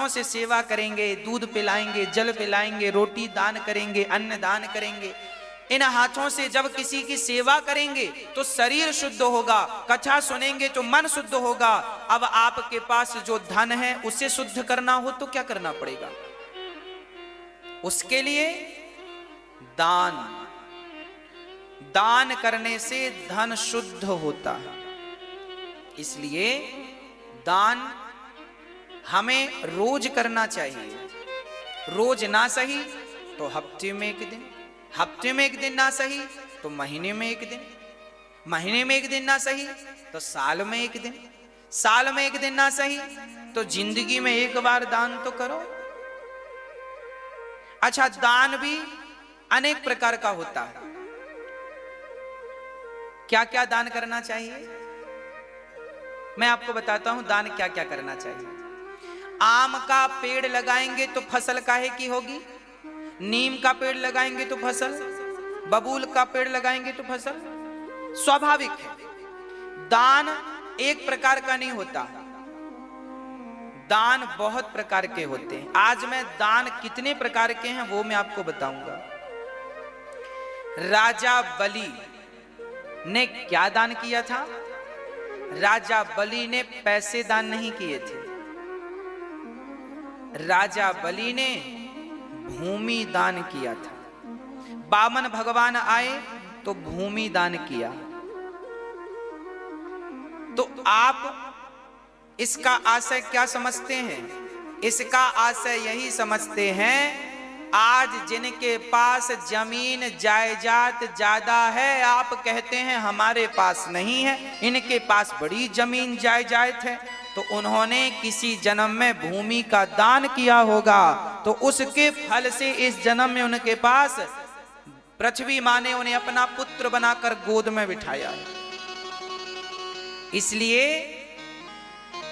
हाथों से सेवा करेंगे, दूध पिलाएंगे, जल पिलाएंगे, रोटी दान करेंगे, अन्न दान करेंगे, इन हाथों से जब किसी की सेवा करेंगे तो शरीर शुद्ध होगा, कथा सुनेंगे तो मन शुद्ध होगा। अब आपके पास जो धन है उसे शुद्ध करना हो तो क्या करना पड़ेगा? उसके लिए दान। दान करने से धन शुद्ध होता है। इसलिए दान हमें रोज करना चाहिए। रोज ना सही तो हफ्ते में एक दिन, हफ्ते में एक दिन ना सही तो महीने में एक दिन, महीने में एक दिन ना सही तो साल में एक दिन, साल में एक दिन ना सही तो जिंदगी में एक बार दान तो करो। अच्छा, दान भी अनेक प्रकार का होता है। क्या क्या दान करना चाहिए मैं आपको बताता हूं। दान क्या क्या करना चाहिए। आम का पेड़ लगाएंगे तो फसल काहे की होगी? नीम का पेड़ लगाएंगे तो फसल, बबूल का पेड़ लगाएंगे तो फसल, स्वाभाविक है। दान एक प्रकार का नहीं होता, दान बहुत प्रकार के होते हैं। आज मैं दान कितने प्रकार के हैं वो मैं आपको बताऊंगा। राजा बलि ने क्या दान किया था? राजा बलि ने पैसे दान नहीं किए थे, राजा बलि ने भूमि दान किया था। वामन भगवान आए तो भूमि दान किया। तो आप इसका आशय क्या समझते हैं? इसका आशय यही समझते हैं, आज जिनके पास जमीन जायदाद ज्यादा है, आप कहते हैं हमारे पास नहीं है, इनके पास बड़ी जमीन जायदाद है, तो उन्होंने किसी जन्म में भूमि का दान किया होगा, तो उसके फल से इस जन्म में उनके पास पृथ्वी माँ ने उन्हें अपना पुत्र बनाकर गोद में बिठाया है। इसलिए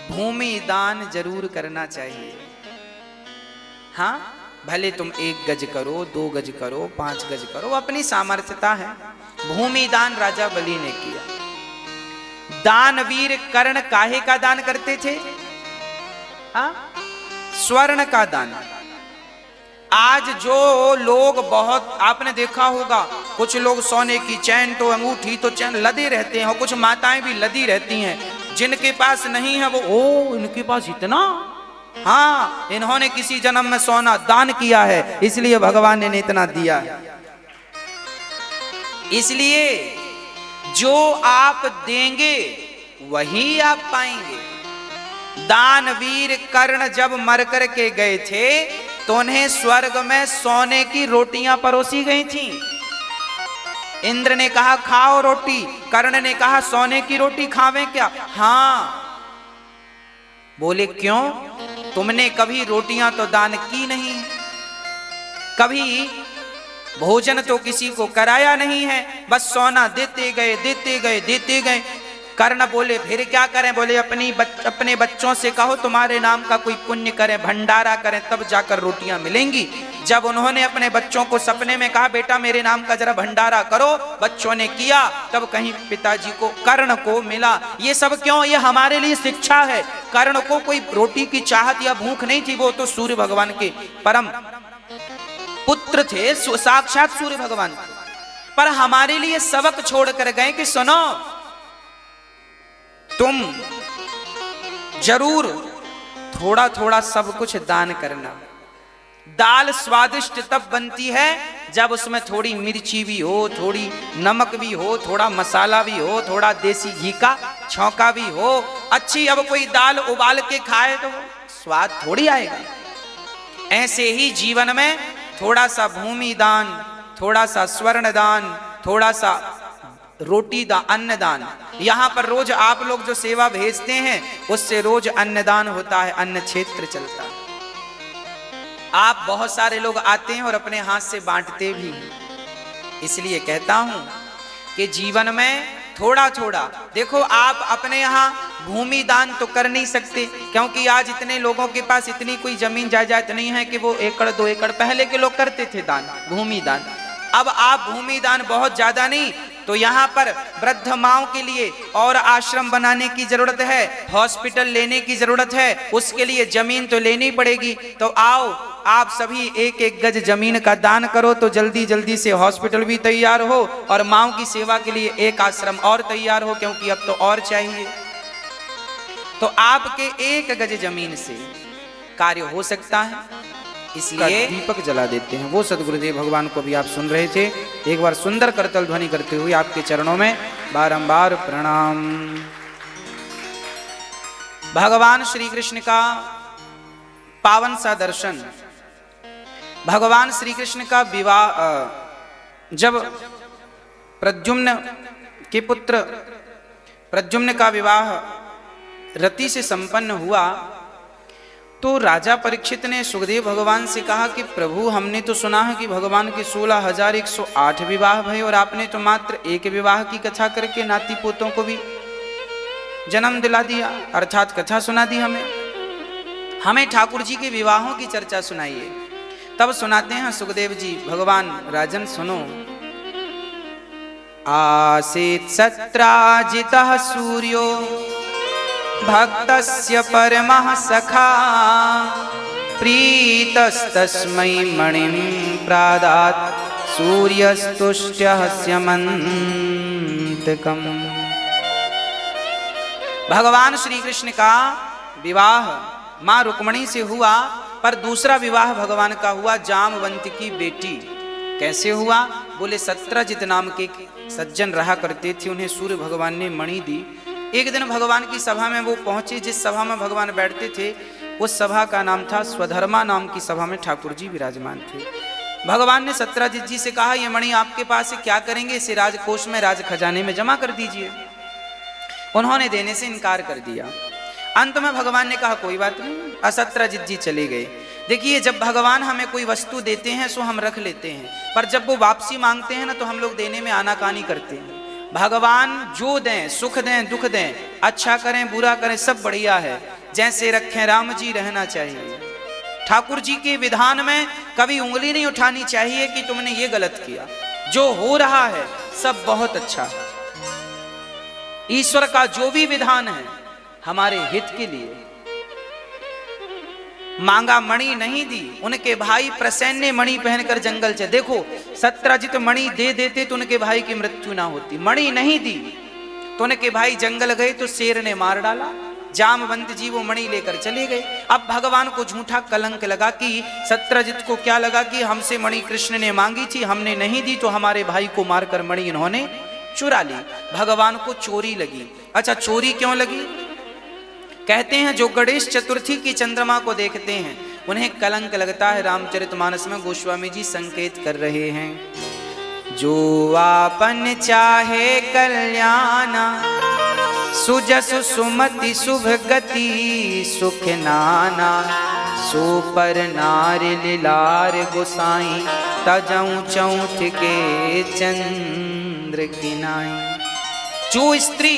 भूमि दान जरूर करना चाहिए। हाँ, भले तुम 1 गज करो, 2 गज करो, 5 गज करो, अपनी सामर्थ्यता है। भूमि दान राजा बलि ने किया। दानवीर कर्ण काहे का दान करते थे? हाँ, स्वर्ण का दान। आज जो लोग बहुत आपने देखा होगा, कुछ लोग सोने की चैन तो अंगूठी तो चैन लदे रहते हैं, और कुछ माताएं भी लदी रहती हैं। जिनके पास नहीं है वो ओ इनके पास इतना, हाँ, इन्होंने किसी जन्म में सोना दान किया है, इसलिए भगवान ने इतना दिया है। इसलिए जो आप देंगे वही आप पाएंगे। दानवीर कर्ण जब मर कर के गए थे तो उन्हें स्वर्ग में सोने की रोटियां परोसी गई थी। इंद्र ने कहा खाओ रोटी, कर्ण ने कहा सोने की रोटी खावें क्या? हाँ। बोले क्यों? तुमने कभी रोटियां तो दान की नहीं, कभी भोजन तो किसी को कराया नहीं है, बस सोना देते गए देते गए देते गए। कर्ण बोले फिर क्या करें? बोले अपने बच्चों से कहो तुम्हारे नाम का कोई पुण्य करें, भंडारा करें, तब जाकर रोटियां मिलेंगी। जब उन्होंने अपने बच्चों को सपने में कहा बेटा मेरे नाम का जरा भंडारा करो, बच्चों ने किया, तब कहीं पिताजी को कर्ण को मिला। ये सब क्यों? ये हमारे लिए शिक्षा है। कर्ण को कोई रोटी की चाहत या भूख नहीं थी, वो तो सूर्य भगवान के परम पुत्र थे, साक्षात सूर्य भगवान थे। पर हमारे लिए सबक छोड़ कर गए कि सुनो, तुम जरूर थोड़ा थोड़ा सब कुछ दान करना। दाल स्वादिष्ट तब बनती है जब उसमें थोड़ी मिर्ची भी हो, थोड़ी नमक भी हो, थोड़ा मसाला भी हो, थोड़ा देसी घी का छौंका भी हो। अच्छी अब कोई दाल उबाल के खाए तो स्वाद थोड़ी आएगा। ऐसे ही जीवन में थोड़ा सा भूमि दान, थोड़ा सा स्वर्ण दान, थोड़ा सा रोटी दान, अन्नदान। यहाँ पर रोज आप लोग जो सेवा भेजते हैं उससे रोज अन्नदान होता है, अन्न क्षेत्र चलता है। आप बहुत सारे लोग आते हैं और अपने हाथ से बांटते भी हैं। इसलिए कहता हूं कि जीवन में थोड़ा थोड़ा देखो, आप अपने यहाँ भूमि दान तो कर नहीं सकते, क्योंकि आज इतने लोगों के पास इतनी कोई जमीन जायदाद नहीं है कि वो 1 2 एकड़, पहले के लोग करते थे दान, भूमि दान। अब आप भूमि दान बहुत ज्यादा नहीं, तो यहाँ पर वृद्ध माओं के लिए और आश्रम बनाने की जरूरत है, हॉस्पिटल लेने की जरूरत है, उसके लिए जमीन तो लेनी पड़ेगी। तो आओ आप सभी एक एक गज जमीन का दान करो, तो जल्दी जल्दी से हॉस्पिटल भी तैयार हो और माओं की सेवा के लिए एक आश्रम और तैयार हो, क्योंकि अब तो और चाहिए। तो आपके एक गज जमीन से कार्य हो सकता है, इसलिए दीपक जला देते हैं। वो सदगुरुदेव भगवान को भी आप सुन रहे थे। एक बार सुंदर करतल ध्वनि करते हुए आपके चरणों में बारंबार प्रणाम। भगवान श्री कृष्ण का पावन सा दर्शन, भगवान श्री कृष्ण का विवाह, जब प्रद्युम्न के पुत्र प्रद्युम्न का विवाह रति से संपन्न हुआ, तो राजा परीक्षित ने सुखदेव भगवान से कहा कि प्रभु, हमने तो सुना है कि भगवान के 16,108 विवाह भये और आपने तो मात्र एक विवाह की कथा करके नाती पोतों को भी जन्म दिला दिया, अर्थात कथा सुना दी। हमें ठाकुर जी के विवाहों की चर्चा सुनाइए। तब सुनाते हैं सुखदेव जी, भगवान राजन सुनो। आसीत् सत्राजितः सूर्यो भक्तस्य परमः सखा, प्रीतस्तस्मै मणिं प्रादात् सूर्यस्तुष्ट्यः स्यमन्तकम्। भगवान श्री कृष्ण का विवाह मां रुक्मणी से हुआ, पर दूसरा विवाह भगवान का हुआ जामवंत की बेटी। कैसे हुआ? बोले सत्रजित नाम के सज्जन रहा करते थे, उन्हें सूर्य भगवान ने मणि दी। एक दिन भगवान की सभा में वो पहुंचे, जिस सभा में भगवान बैठते थे उस सभा का नाम था स्वधर्मा नाम की सभा में ठाकुर जी विराजमान थे। भगवान ने सत्रजित जी से कहा, ये मणि आपके पास है, क्या करेंगे? इसे राजकोष में, राज खजाने में जमा कर दीजिए। उन्होंने देने से इनकार कर दिया। अंत में भगवान ने कहा कोई बात नहीं, असत्रजित जी चले गए। देखिए, जब भगवान हमें कोई वस्तु देते हैं सो हम रख लेते हैं, पर जब वो वापसी मांगते हैं ना तो हम लोग देने में आनाकानी करते हैं। भगवान जो दें, सुख दें, दुख दें, अच्छा करें, बुरा करें, सब बढ़िया है। जैसे रखें राम जी रहना चाहिए। ठाकुर जी के विधान में कभी उंगली नहीं उठानी चाहिए कि तुमने ये गलत किया। जो हो रहा है सब बहुत अच्छा है। ईश्वर का जो भी विधान है हमारे हित के लिए। मांगा मणि नहीं दी, उनके भाई प्रसेन ने मणि पहनकर जंगल से, देखो सत्रजित मणि दे देते तो उनके भाई की मृत्यु ना होती। मणि नहीं दी तो उनके भाई जंगल गए तो शेर ने मार डाला। जामवंत जी वो मणि लेकर चले गए। अब भगवान को झूठा कलंक लगा कि सत्रजित को क्या लगा कि हमसे मणि कृष्ण ने मांगी थी, हमने नहीं दी तो हमारे भाई को मारकर मणि इन्होंने चुरा ली। भगवान को चोरी लगी। अच्छा, चोरी क्यों लगी? कहते हैं जो गणेश चतुर्थी की चंद्रमा को देखते हैं उन्हें कलंक लगता है। रामचरितमानस में गोस्वामी जी संकेत कर रहे हैं, जो आपन चाहे कल्याण, सुजस सुमति शुभ गति, सुख नाना, सो पर नार लीलार गोसाई, तजऊ चौथ के चंद्र किनाई। जो स्त्री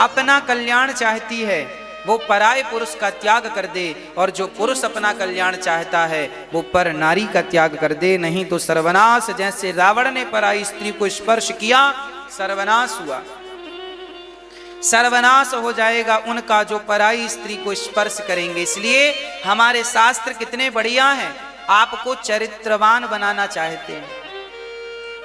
अपना कल्याण चाहती है वो पराये पुरुष का त्याग कर दे, और जो पुरुष अपना कल्याण चाहता है वो पर नारी का त्याग कर दे, नहीं तो सर्वनाश। जैसे रावण ने पराई स्त्री को स्पर्श किया, सर्वनाश हुआ, सर्वनाश हो जाएगा उनका जो पराई स्त्री को स्पर्श करेंगे। इसलिए हमारे शास्त्र कितने बढ़िया हैं, आपको चरित्रवान बनाना चाहते हैं।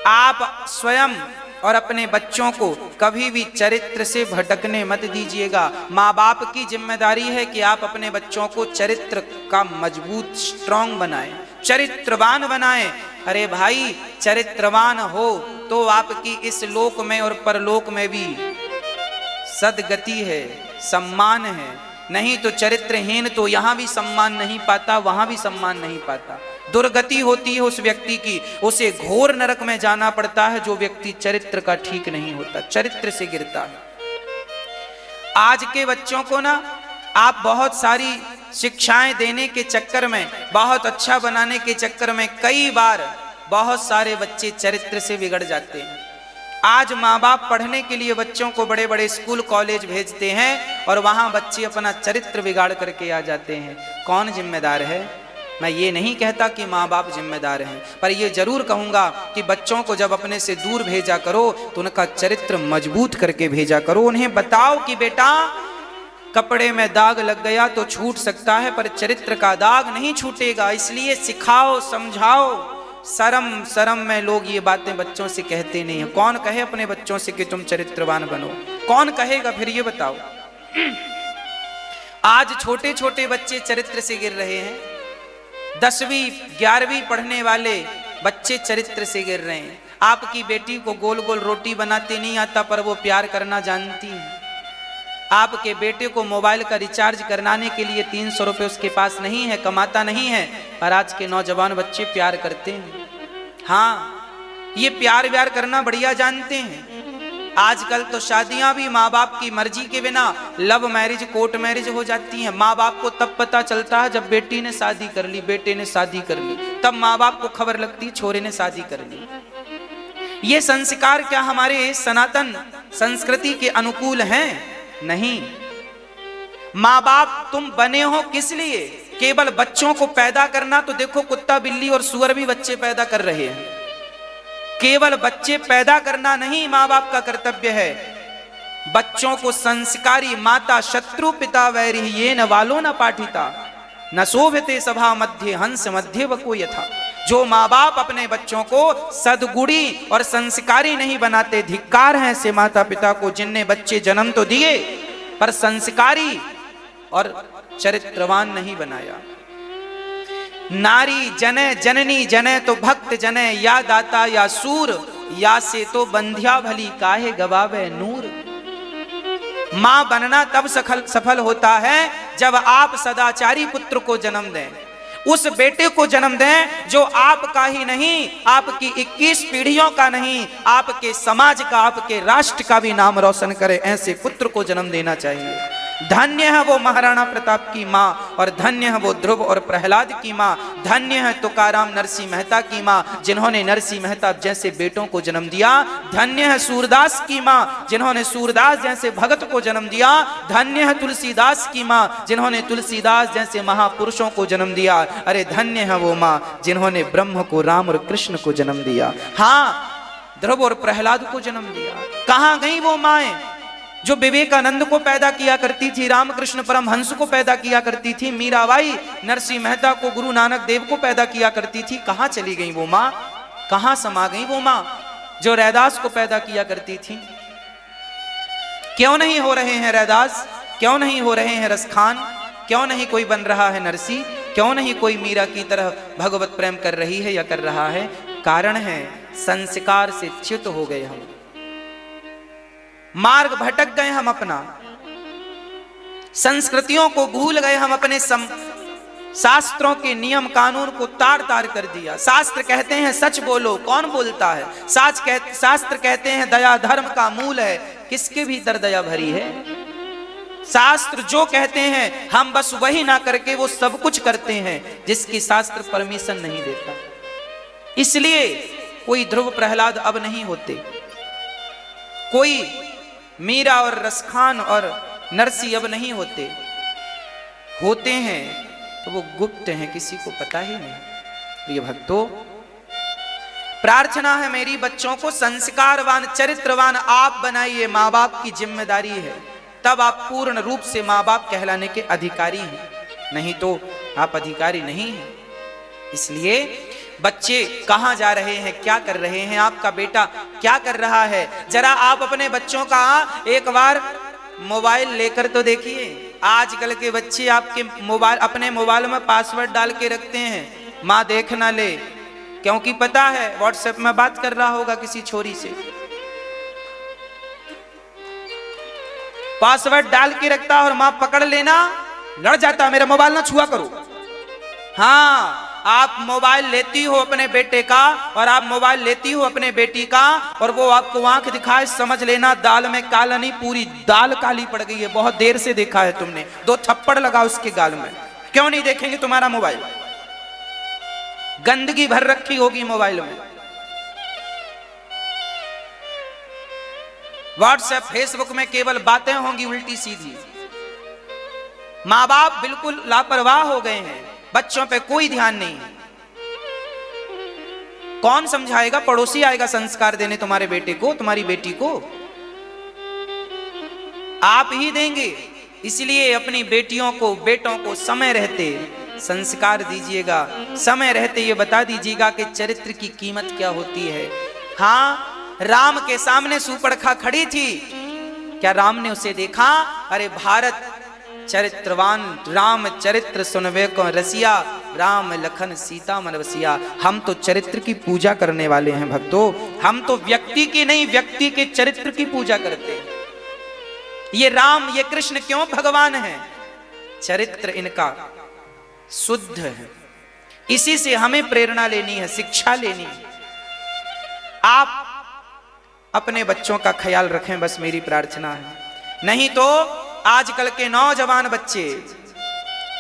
आप स्वयं और अपने बच्चों को कभी भी चरित्र से भटकने मत दीजिएगा। माँ बाप की जिम्मेदारी है कि आप अपने बच्चों को चरित्र का मजबूत स्ट्रांग बनाएं, चरित्रवान बनाएं। अरे भाई, चरित्रवान हो तो आपकी इस लोक में और परलोक में भी सदगति है, सम्मान है। नहीं तो चरित्रहीन तो यहाँ भी सम्मान नहीं पाता, वहां भी सम्मान नहीं पाता। दुर्गति होती है उस व्यक्ति की, उसे घोर नरक में जाना पड़ता है जो व्यक्ति चरित्र का ठीक नहीं होता, चरित्र से गिरता है। आज के बच्चों को ना आप बहुत सारी शिक्षाएं देने के चक्कर में, बहुत अच्छा बनाने के चक्कर में कई बार बहुत सारे बच्चे चरित्र से बिगड़ जाते हैं। आज माँ बाप पढ़ने के लिए बच्चों को बड़े बड़े स्कूल कॉलेज भेजते हैं और वहां बच्चे अपना चरित्र बिगाड़ करके आ जाते हैं। कौन जिम्मेदार है? मैं ये नहीं कहता कि माँ बाप जिम्मेदार हैं, पर ये जरूर कहूँगा कि बच्चों को जब अपने से दूर भेजा करो तो उनका चरित्र मजबूत करके भेजा करो। उन्हें बताओ कि बेटा कपड़े में दाग लग गया तो छूट सकता है, पर चरित्र का दाग नहीं छूटेगा, इसलिए सिखाओ, समझाओ। शर्म में लोग ये बातें बच्चों से कहते नहीं हैं। कौन कहे अपने बच्चों से कि तुम चरित्रवान बनो? कौन कहेगा? फिर ये बताओ। आज छोटे छोटे बच्चे चरित्र से गिर रहे हैं। 10वीं 11वीं पढ़ने वाले बच्चे चरित्र से गिर रहे हैं। आपकी बेटी को गोल गोल रोटी बनाते नहीं आता, पर वो प्यार करना जानती है। आपके बेटे को मोबाइल का रिचार्ज कराने के लिए 300 रुपये उसके पास नहीं है, कमाता नहीं है, पर आज के नौजवान बच्चे प्यार करते हैं। हाँ, ये प्यार व्यार करना बढ़िया जानते हैं। आजकल तो शादियां भी माँ बाप की मर्जी के बिना लव मैरिज, कोर्ट मैरिज हो जाती हैं। माँ बाप को तब पता चलता है जब बेटी ने शादी कर ली, बेटे ने शादी कर ली, तब माँ बाप को खबर लगती है छोरे ने शादी कर ली। ये संस्कार क्या हमारे सनातन संस्कृति के अनुकूल हैं? नहीं। माँ बाप तुम बने हो किस लिए? केवल बच्चों को पैदा करना? तो देखो कुत्ता बिल्ली और सुअर भी बच्चे पैदा कर रहे हैं। केवल बच्चे पैदा करना नहीं माँ बाप का कर्तव्य है, बच्चों को संस्कारी माता शत्रु पिता वैरी ये न वालो न पाठिता न शोभते सभा मध्य हंस मध्य वको यथा। जो माँ बाप अपने बच्चों को सद्गुणी और संस्कारी नहीं बनाते, धिक्कार हैं ऐसे माता पिता को जिनने बच्चे जन्म तो दिए पर संस्कारी और चरित्रवान नहीं बनाया। नारी जने जननी जने तो भक्त जने, या दाता या सूर, या से तो बंध्या भली काहे गवावे नूर। मां बनना तब सफल होता है जब आप सदाचारी पुत्र को जन्म दें, उस बेटे को जन्म दें जो आपका ही नहीं, आपकी 21 पीढ़ियों का नहीं, आपके समाज का, आपके राष्ट्र का भी नाम रोशन करे। ऐसे पुत्र को जन्म देना चाहिए। धन्य है वो महाराणा प्रताप की माँ, और धन्य है वो ध्रुव और प्रहलाद की माँ। धन्य है तुकाराम नरसिंह मेहता की माँ जिन्होंने नरसिंह मेहता जैसे बेटों को जन्म दिया। धन्य है सूरदास की माँ जिन्होंने सूरदास जैसे भगत को जन्म दिया। धन्य है तुलसीदास की माँ जिन्होंने तुलसीदास जैसे महापुरुषों को जन्म दिया। अरे धन्य है वो माँ जिन्होंने ब्रह्म को, राम और कृष्ण को जन्म दिया। हाँ, ध्रुव और प्रहलाद को जन्म दिया। कहाँ गई वो माएं जो विवेकानंद को पैदा किया करती थी, रामकृष्ण परमहंस को पैदा किया करती थी, मीराबाई नरसिंह मेहता को, गुरु नानक देव को पैदा किया करती थी? कहां चली गई वो मां? कहां समा गई वो मां जो रैदास को पैदा किया करती थी? क्यों नहीं हो रहे हैं रैदास? क्यों नहीं हो रहे हैं रसखान? क्यों नहीं कोई बन रहा है नरसी? क्यों नहीं कोई मीरा की तरह भगवत प्रेम कर रही है या कर रहा है? कारण है संस्कार से च्युत हो गए हम, मार्ग भटक गए हम, अपना संस्कृतियों को भूल गए हम, अपने शास्त्रों के नियम कानून को तार तार कर दिया। शास्त्र कहते हैं सच बोलो, कौन बोलता है? शास्त्र कहते हैं दया धर्म का मूल है, किसके भीतर दया भरी है? शास्त्र जो कहते हैं हम बस वही ना करके वो सब कुछ करते हैं जिसकी शास्त्र परमिशन नहीं देता। इसलिए कोई ध्रुव प्रहलाद अब नहीं होते, कोई मीरा और रसखान और नरसी अब नहीं होते। होते हैं तो वो गुप्त हैं, किसी को पता ही नहीं। प्रिय भक्तों, प्रार्थना है मेरी, बच्चों को संस्कारवान, चरित्रवान आप बनाइए। माँ बाप की जिम्मेदारी है, तब आप पूर्ण रूप से माँ बाप कहलाने के अधिकारी हैं, नहीं तो आप अधिकारी नहीं हैं। इसलिए बच्चे कहां जा रहे हैं, क्या कर रहे हैं, आपका बेटा क्या कर रहा है, जरा आप अपने बच्चों का एक बार मोबाइल लेकर तो देखिए। आजकल के बच्चे आपके मोबाइल, अपने मोबाइल में पासवर्ड डाल के रखते हैं, माँ देख ना ले, क्योंकि पता है व्हाट्सएप में बात कर रहा होगा किसी छोरी से। पासवर्ड डाल के रखता और माँ पकड़ लेना, लड़ जाता, मेरा मोबाइल ना छुआ करो। हाँ, आप मोबाइल लेती हो अपने बेटे का और आप मोबाइल लेती हो अपने बेटी का और वो आपको आंख दिखाए, समझ लेना दाल में काला नहीं, पूरी दाल काली पड़ गई है। बहुत देर से देखा है तुमने, 2 थप्पड़ लगा उसके गाल में। क्यों नहीं देखेंगे तुम्हारा मोबाइल? गंदगी भर रखी होगी मोबाइल में। व्हाट्सएप फेसबुक में केवल बातें होंगी उल्टी सीधी। माँ बाप बिल्कुल लापरवाह हो गए हैं, बच्चों पे कोई ध्यान नहीं है। कौन समझाएगा? पड़ोसी आएगा संस्कार देने तुम्हारे बेटे को, तुम्हारी बेटी को, आप ही देंगे। इसलिए अपनी बेटियों को, बेटों को समय रहते संस्कार दीजिएगा, समय रहते ये बता दीजिएगा कि चरित्र की कीमत क्या होती है। हाँ, राम के सामने सूर्पणखा खड़ी थी, क्या राम ने उसे देखा? अरे भारत चरित्रवान राम चरित्र सुनवे को रसिया, राम लखन सीता मन बसिया। हम तो चरित्र की पूजा करने वाले हैं भक्तों, हम तो व्यक्ति की नहीं, व्यक्ति के चरित्र की पूजा करते हैं। ये राम, ये कृष्ण क्यों भगवान है? चरित्र इनका शुद्ध है। इसी से हमें प्रेरणा लेनी है, शिक्षा लेनी है। आप अपने बच्चों का ख्याल रखें, बस मेरी प्रार्थना है। नहीं तो आजकल के नौजवान बच्चे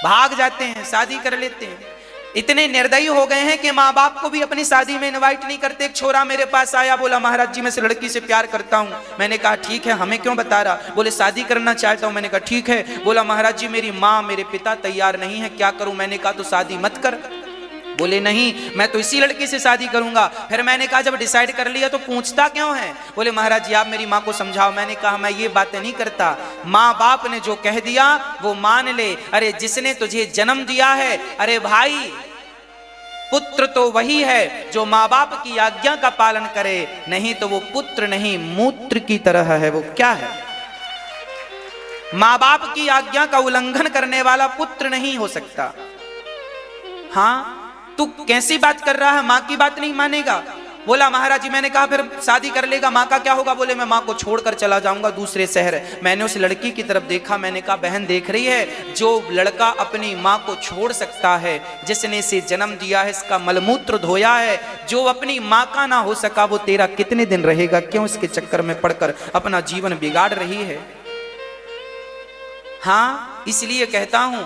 भाग जाते हैं, शादी कर लेते हैं। इतने निर्दयी हो गए हैं कि माँ बाप को भी अपनी शादी में इनवाइट नहीं करते। एक छोरा मेरे पास आया, बोला महाराज जी मैं इस लड़की से प्यार करता हूँ। मैंने कहा ठीक है, हमें क्यों बता रहा? बोले शादी करना चाहता हूँ। मैंने कहा ठीक है। बोला महाराज जी मेरी माँ मेरे पिता तैयार नहीं है, क्या करूँ? मैंने कहा तो शादी मत कर। बोले नहीं, मैं तो इसी लड़की से शादी करूंगा। फिर मैंने कहा जब डिसाइड कर लिया तो पूछता क्यों है? बोले महाराज जी आप मेरी माँ को समझाओ। मैंने कहा मैं ये बातें नहीं करता, माँ बाप ने जो कह दिया वो मान ले। अरे जिसने तुझे जन्म दिया है, अरे भाई पुत्र तो वही है जो माँ बाप की आज्ञा का पालन करे, नहीं तो वो पुत्र नहीं मूत्र की तरह है। वो क्या है? माँ बाप की आज्ञा का उल्लंघन करने वाला पुत्र नहीं हो सकता। हाँ, तू कैसी बात कर रहा है? माँ की बात नहीं मानेगा? बोला महाराज जी, मैंने कहा फिर शादी कर लेगा, माँ का क्या होगा? बोले मैं माँ को छोड़कर चला जाऊंगा दूसरे शहर। मैंने उस लड़की की तरफ देखा, मैंने कहा बहन देख रही है, जो लड़का अपनी माँ को छोड़ सकता है, जिसने इसे जन्म दिया है, इसका मलमूत्र धोया है, जो अपनी माँ का ना हो सका, वो तेरा कितने दिन रहेगा? क्यों इसके चक्कर में पड़कर अपना जीवन बिगाड़ रही है? हाँ, इसलिए कहता हूं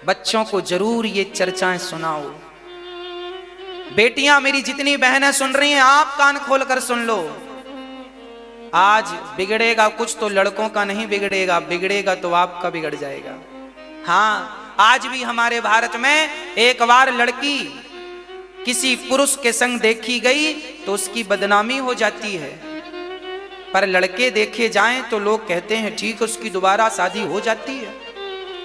बच्चों को जरूर ये चर्चाएं सुनाओ। बेटियां मेरी जितनी बहनें सुन रही हैं, आप कान खोलकर सुन लो। आज बिगड़ेगा कुछ तो लड़कों का नहीं बिगड़ेगा, बिगड़ेगा तो आपका बिगड़ जाएगा। हाँ, आज भी हमारे भारत में एक बार लड़की किसी पुरुष के संग देखी गई तो उसकी बदनामी हो जाती है, पर लड़के देखे जाएं तो लोग कहते हैं ठीक उसकी दोबारा शादी हो जाती है।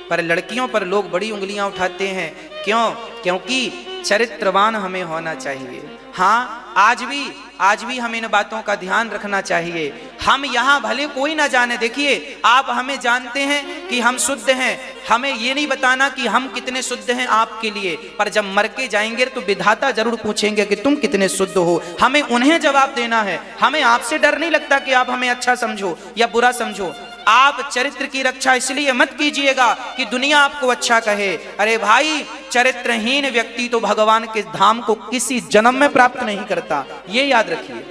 पर लड़कियों पर लोग बड़ी उंगलियां उठाते हैं। क्यों? क्योंकि चरित्रवान हमें होना चाहिए। हाँ, आज भी हमें इन बातों का ध्यान रखना चाहिए। हम यहाँ भले कोई ना जाने, देखिए आप हमें जानते हैं कि हम शुद्ध हैं, हमें ये नहीं बताना कि हम कितने शुद्ध हैं आपके लिए, पर जब मर के जाएंगे तो विधाता जरूर पूछेंगे कि तुम कितने शुद्ध हो। हमें उन्हें जवाब देना है। हमें आपसे डर नहीं लगता कि आप हमें अच्छा समझो या बुरा समझो। आप चरित्र की रक्षा इसलिए मत कीजिएगा कि दुनिया आपको अच्छा कहे। अरे भाई, चरित्रहीन व्यक्ति तो भगवान के धाम को किसी जन्म में प्राप्त नहीं करता, ये याद रखिए।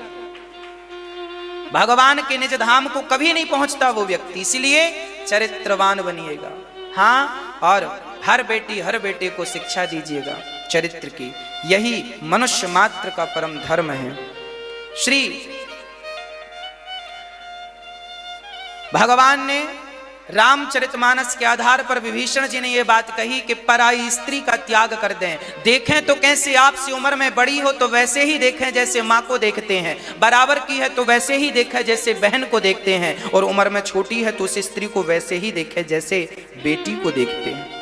भगवान के निज धाम को कभी नहीं पहुंचता वो व्यक्ति। इसलिए चरित्रवान बनिएगा। हाँ, और हर बेटी हर बेटे को शिक्षा दीजिएगा चरित्र की। यही मनुष्य मात्र का परम धर्म है। श्री भगवान ने रामचरितमानस के आधार पर विभीषण जी ने यह बात कही कि पराई स्त्री का त्याग कर दें। देखें तो कैसे, आपसे उम्र में बड़ी हो तो वैसे ही देखें जैसे माँ को देखते हैं, बराबर की है तो वैसे ही देखें जैसे बहन को देखते हैं, और उम्र में छोटी है तो उस स्त्री को वैसे ही देखें जैसे बेटी को देखते हैं।